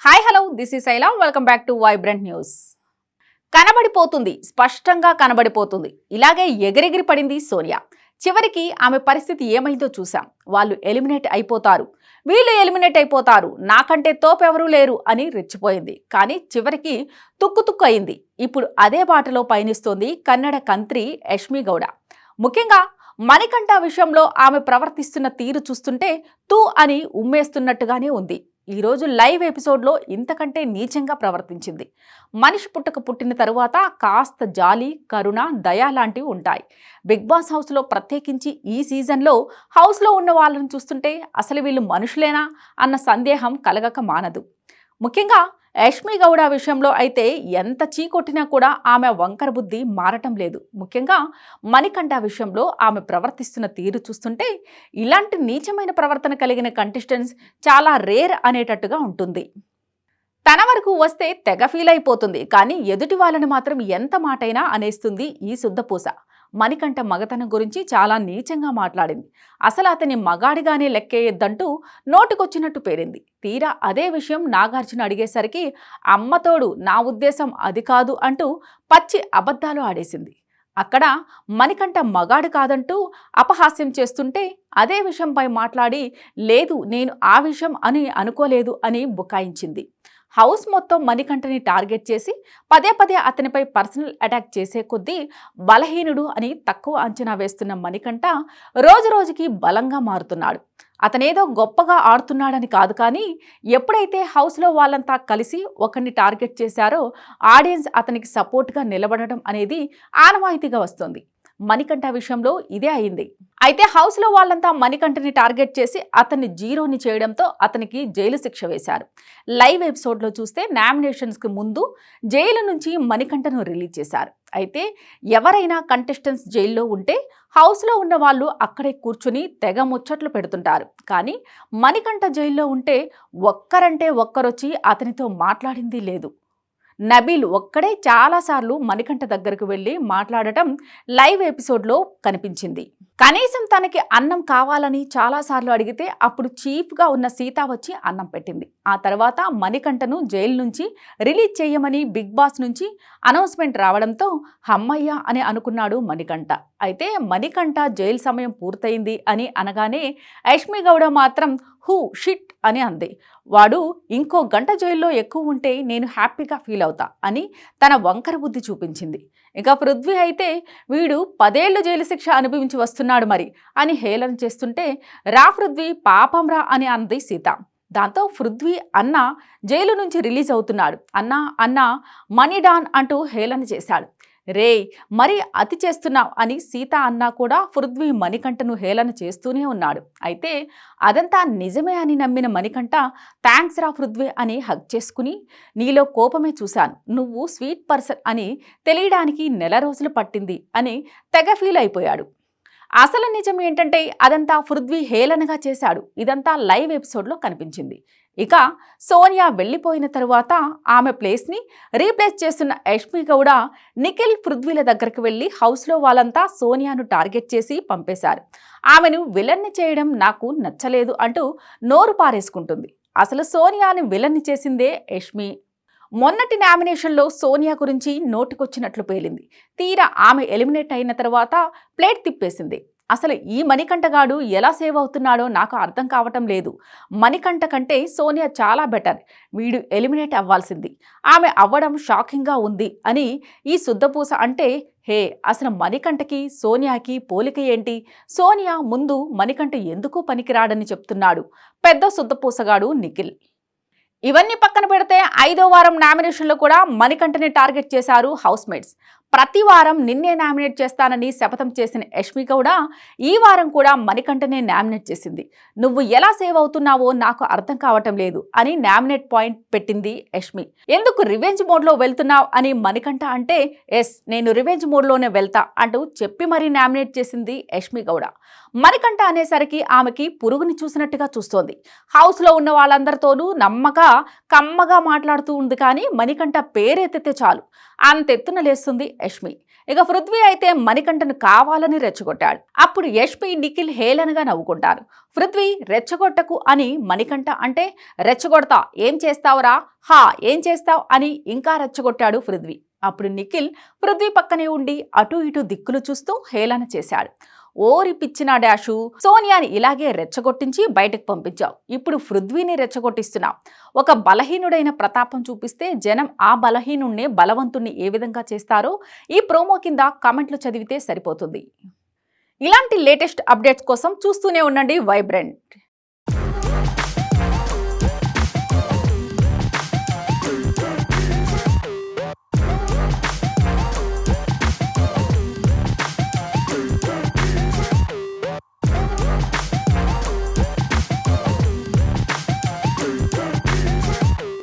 Hi hello this is Shaila welcome back to vibrant news. కనబడిపోతుంది, స్పష్టంగా కనబడిపోతుంది. ఇలాగే ఎగిరెగిరి పడింది సోనియా. చివరికి ఆమె పరిస్థితి ఏమైందో చూసాం. వాళ్ళు ఎలిమినేట్ అయిపోతారు, వీళ్ళు ఎలిమినేట్ అయిపోతారు, నాకంటే తోపెవరూ లేరు అని రెచ్చిపోయింది. కానీ చివరికి తుక్కు అయింది. ఇప్పుడు అదే బాటలో పయనిస్తోంది కన్నడ కంత్రి యష్మి గౌడ. ముఖ్యంగా మణికంఠ విషయంలో ఆమె ప్రవర్తిస్తున్న తీరు చూస్తుంటే తూ అని ఉమ్మేస్తున్నట్టుగానే ఉంది. ఈరోజు లైవ్ ఎపిసోడ్లో ఇంతకంటే నీచంగా ప్రవర్తించింది. మనిషి పుట్టిన తరువాత కాస్త జాలి, కరుణ, దయ లాంటివి ఉంటాయి. బిగ్ బాస్ హౌస్లో ప్రత్యేకించి ఈ సీజన్లో హౌస్లో ఉన్న వాళ్ళని చూస్తుంటే అసలు వీళ్ళు మనుషులేనా అన్న సందేహం కలగక మానదు. ముఖ్యంగా యష్మి గౌడ విషయంలో అయితే ఎంత చీకొట్టినా కూడా ఆమె వంకర బుద్ధి మారటం లేదు. ముఖ్యంగా మణికంఠ విషయంలో ఆమె ప్రవర్తిస్తున్న తీరు చూస్తుంటే ఇలాంటి నీచమైన ప్రవర్తన కలిగిన కంటెస్టెంట్స్ చాలా రేర్ అనేటట్టుగా ఉంటుంది. తన వరకు వస్తే తెగ ఫీల్ అయిపోతుంది, కానీ ఎదుటి వాళ్ళని మాత్రం ఎంత మాటైనా అనేస్తుంది ఈ శుద్ధపూస. మణికంఠ మగతనం గురించి చాలా నీచంగా మాట్లాడింది. అసలు అతని మగాడిగానే లెక్కేయొద్దంటూ నోటికొచ్చినట్టు పేరింది. తీరా అదే విషయం నాగార్జున అడిగేసరికి అమ్మతోడు నా ఉద్దేశం అది కాదు అంటూ పచ్చి అబద్ధాలు ఆడేసింది. అక్కడ మణికంఠ మగాడు కాదంటూ అపహాస్యం చేస్తుంటే అదే విషయంపై మాట్లాడి లేదు నేను ఆ విషయం అని అనుకోలేదు అని బుకాయించింది. హౌస్ మొత్తం మణికంఠని టార్గెట్ చేసి పదే అతనిపై పర్సనల్ అటాక్ చేసే కొద్దీ బలహీనుడు అని తక్కువ అంచనా వేస్తున్న మణికంఠ రోజుకి బలంగా మారుతున్నాడు. అతనేదో గొప్పగా ఆడుతున్నాడని కాదు, కానీ ఎప్పుడైతే హౌస్లో వాళ్ళంతా కలిసి ఒకరిని టార్గెట్ చేశారో ఆడియన్స్ అతనికి సపోర్ట్గా నిలబడడం అనేది ఆనవాయితీగా వస్తుంది. మణికంఠ విషయంలో ఇదే అయింది. అయితే హౌస్లో వాళ్ళంతా మణికంఠని టార్గెట్ చేసి అతన్ని జీరోని చేయడంతో అతనికి జైలు శిక్ష వేశారు. లైవ్ ఎపిసోడ్లో చూస్తే నామినేషన్స్కి ముందు జైలు నుంచి మణికంఠను రిలీజ్ చేశారు. అయితే ఎవరైనా కంటెస్టెంట్స్ జైల్లో ఉంటే హౌస్లో ఉన్న వాళ్ళు అక్కడే కూర్చుని తెగ ముచ్చట్లు పెడుతుంటారు. కానీ మణికంఠ జైల్లో ఉంటే ఒక్కరంటే ఒక్కరొచ్చి అతనితో మాట్లాడింది లేదు. నబీల్ ఒక్కడే చాలాసార్లు మణికంఠ దగ్గరకు వెళ్ళి మాట్లాడటం లైవ్ ఎపిసోడ్లో కనిపించింది. కనీసం తనకి అన్నం కావాలని చాలాసార్లు అడిగితే అప్పుడు చీఫ్గా ఉన్న సీత వచ్చి అన్నం పెట్టింది. ఆ తర్వాత మణికంఠను జైలు నుంచి రిలీజ్ చేయమని బిగ్ బాస్ నుంచి అనౌన్స్మెంట్ రావడంతో హమ్మయ్య అని అనుకున్నాడు మణికంఠ. అయితే మణికంఠ జైలు సమయం పూర్తయింది అని అనగానే యష్మి గౌడ మాత్రం హూ షిట్ అని అంది. వాడు ఇంకో గంట జైల్లో ఎక్కువ ఉంటే నేను హ్యాపీగా ఫీల్ అవుతా అని తన వంకర బుద్ధి చూపించింది. ఇక పృథ్వీ అయితే వీడు 10 ఏళ్లు జైలు శిక్ష అనుభవించి వస్తున్నాడు మరి అని హేళన చేస్తుంటే రా పృథ్వీ పాపంరా అని అంది సీత. దాంతో పృథ్వీ అన్న జైలు నుంచి రిలీజ్ అవుతున్నాడు, అన్న మనీ డాన్ అంటూ హేళన చేశాడు. రే మరి అతి చేస్తున్నావు అని సీత అన్నా కూడా పృథ్వీ మణికంఠను హేళన చేస్తూనే ఉన్నాడు. అయితే అదంతా నిజమే అని నమ్మిన మణికంఠ థ్యాంక్స్ రా పృథ్వీ అని హగ్ చేసుకుని నీలో కోపమే చూశాను, నువ్వు స్వీట్ పర్సన్ అని తెలియడానికి నెల రోజులు పట్టింది అని తెగ ఫీల్ అయిపోయాడు. అసలు నిజం ఏంటంటే అదంతా పృథ్వీ హేళనగా చేశాడు. ఇదంతా లైవ్ ఎపిసోడ్లో కనిపించింది. ఇక సోనియా వెళ్ళిపోయిన తరువాత ఆమె ప్లేస్ని రీప్లేస్ చేస్తున్న యష్మి గౌడ నిఖిల్, పృథ్వీల దగ్గరకు వెళ్ళి హౌస్లో వాళ్ళంతా సోనియాను టార్గెట్ చేసి పంపేశారు. ఆమెను విలన్ని చేయడం నాకు నచ్చలేదు అంటూ నోరు పారేసుకుంటుంది. అసలు సోనియాని విలన్ని చేసిందే యష్మి. మొన్నటి నామినేషన్లో సోనియా గురించి నోటికొచ్చినట్లు పేలింది. తీరా ఆమె ఎలిమినేట్ అయిన తర్వాత ప్లేట్ తిప్పేసింది. అసలు ఈ మణికంఠగాడు ఎలా సేవ్ అవుతున్నాడో నాకు అర్థం కావటం లేదు. మణికంఠ కంటే సోనియా చాలా బెటర్, వీడు ఎలిమినేట్ అవ్వాల్సింది, ఆమె అవ్వడం షాకింగ్గా ఉంది అని ఈ శుద్ధపూస అంటే హే అసలు మణికంఠకి సోనియాకి పోలిక ఏంటి? సోనియా ముందు మణికంఠ ఎందుకు పనికిరాడని చెప్తున్నాడు పెద్ద శుద్ధపూసగాడు నిఖిల్. ఇవన్నీ పక్కన పెడితే 5వ వారం నామినేషన్లో కూడా మణికంఠని టార్గెట్ చేశారు హౌస్మేట్స్. ప్రతి వారం నిన్నే నామినేట్ చేస్తానని శపథం చేసిన యష్మి గౌడ ఈ వారం కూడా మణికంఠనే నామినేట్ చేసింది. నువ్వు ఎలా సేవ్ అవుతున్నావో నాకు అర్థం కావటం లేదు అని నామినేట్ పాయింట్ పెట్టింది యష్మి. ఎందుకు రివెంజ్ మోడ్లో వెళ్తున్నావు అని మణికంఠ అంటే ఎస్ నేను రివెంజ్ మోడ్లోనే వెళ్తా అంటూ చెప్పి మరీ నామినేట్ చేసింది యష్మి గౌడ. మణికంఠ అనేసరికి ఆమెకి పురుగుని చూసినట్టుగా చూస్తోంది. హౌస్లో ఉన్న వాళ్ళందరితోనూ కమ్మగా మాట్లాడుతూ ఉంది, కానీ మణికంఠ పేరెత్తితే చాలు అంతెత్తున లేస్తుంది యష్మి. ఇక పృథ్వీ అయితే మణికంఠను కావాలని రెచ్చగొట్టాడు. అప్పుడు యష్మి నిఖిల్ హేళనగా నవ్వుకుంటారు. పృథ్వీ రెచ్చగొట్టకు అని మణికంఠ అంటే రెచ్చగొడతా ఏం చేస్తావురా హా ఏం చేస్తావు అని ఇంకా రెచ్చగొట్టాడు పృథ్వీ. అప్పుడు నిఖిల్ పృథ్వీ పక్కనే ఉండి అటు ఇటు దిక్కులు చూస్తూ హేళన చేశాడు. ఓరి పిచ్చిన డాషు, సోనియాని ఇలాగే రెచ్చగొట్టించి బయటకు పంపించావు, ఇప్పుడు పృథ్వీని రెచ్చగొట్టిస్తున్నావు. ఒక బలహీనుడైన ప్రతాపం చూపిస్తే జనం ఆ బలహీనుణ్ణి బలవంతుణ్ణి ఏ విధంగా చేస్తారో ఈ ప్రోమో కింద కామెంట్లు చదివితే సరిపోతుంది. ఇలాంటి లేటెస్ట్ అప్డేట్స్ కోసం చూస్తూనే ఉండండి వైబ్రెంట్.